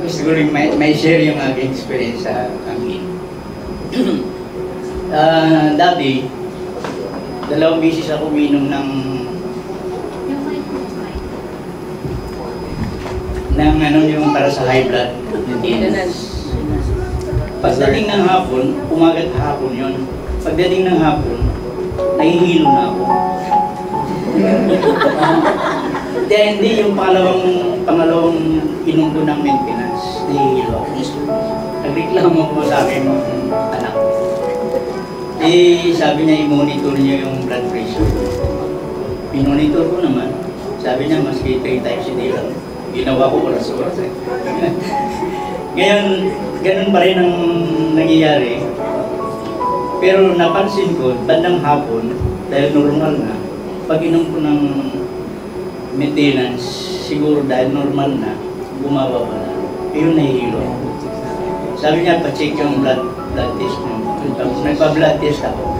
gusto ko rin may share yung aking experience sa hangin. Dati, 2 beses ako uminom ng ano yung para sa high blood. Pagdating ng hapon, umagat hapon yun. Pagdating ng hapon, nahihilo na ako. Kaya hindi yung pangalawang inom ko ng maintenance, nahihilo ako. Nagreklamo ko sa akin anak. Sabi niya i-monitor niya yung blood pressure. Pinonitor ko naman. Sabi niya maski 3 times a day lang. Ginawa ko oras-oras eh. Ngayon, ganun pa rin ang nangyayari. Pero napansin ko, bandang hapon, dahil normal na, pag inom ko ng maintenance, siguro dahil normal na, bumaba pala. Yun nahihilo. Sabi niya, pa-check yung blood test mo. Nagpa-blood test ako.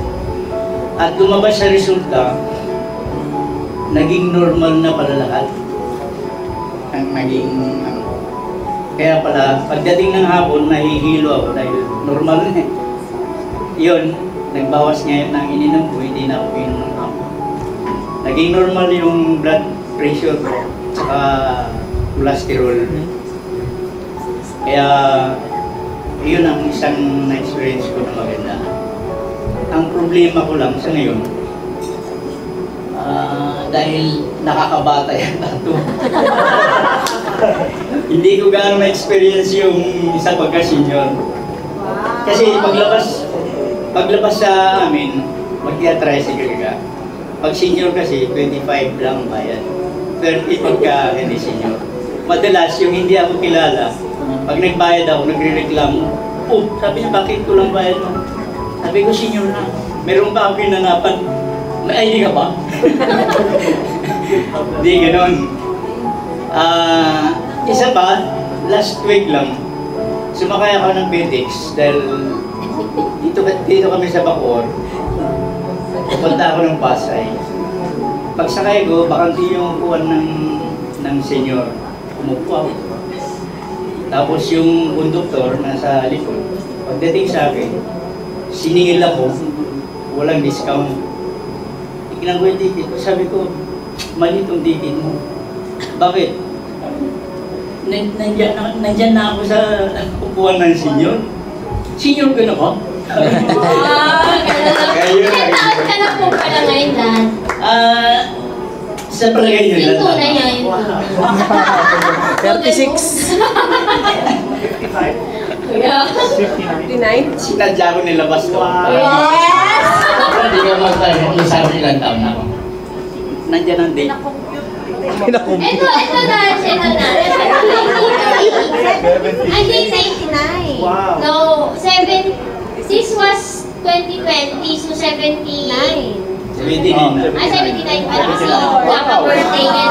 At lumabas sa resulta, naging normal na pala lahat. Kaya pala, pagdating ng hapon, nahihilo ako dahil normal na eh. Yun, nagbawas ngayon ng ininom ko, hindi na ako inom ng hapon. Naging normal yung blood pressure ko, saka cholesterol. Kaya, yun ang isang na-experience ko na maganda. Ang problema ko lang sa ngayon, dahil nakakabata yan tato. Hindi ko gaano na-experience yung isa pagka-senior. Kasi paglabas sa amin, mag-tricycle ka. Pag senior kasi, 25 lang bayad. 30 pagka hindi senior. Madalas, yung hindi ako kilala, pag nagbayad ako, nagre-reklamo. Oh, sabi niya, bakit ko lang bayad mo? Sabi ko, senior na. Meron pa ako pinanapan. May ID ka ba? Hindi, gano'n. Isa pa, last week lang, sumakay ako ng FedEx dahil dito kami sa Bacoor. Punta ako ng Pasay. Pagsakay ko, bakante yung upuan ng senior. Umupo ako. Tapos yung konduktor nasa likod. Pagdating sa akin, siningil ako, walang discount. Tignan ko yung ticket. Sabi ko, mali itong ticket mo. Bakit? Nandyan na ako sa upuan ng senior. Senior ka na ba? Ilan taon ka na po pala ngayon, Dad? Sa palagay nyo lang. Yung tunay niya, yung tunay. 36. 59. Sinadya ko nilabas ko. Yes! Hindi ko masabi ilang taon ako. Nandyan ang date. Ito, Dad. I think 99. Wow. No, 7. This was 2020, so 79. 79 na. 79 pala kasi kaka-birthday niya.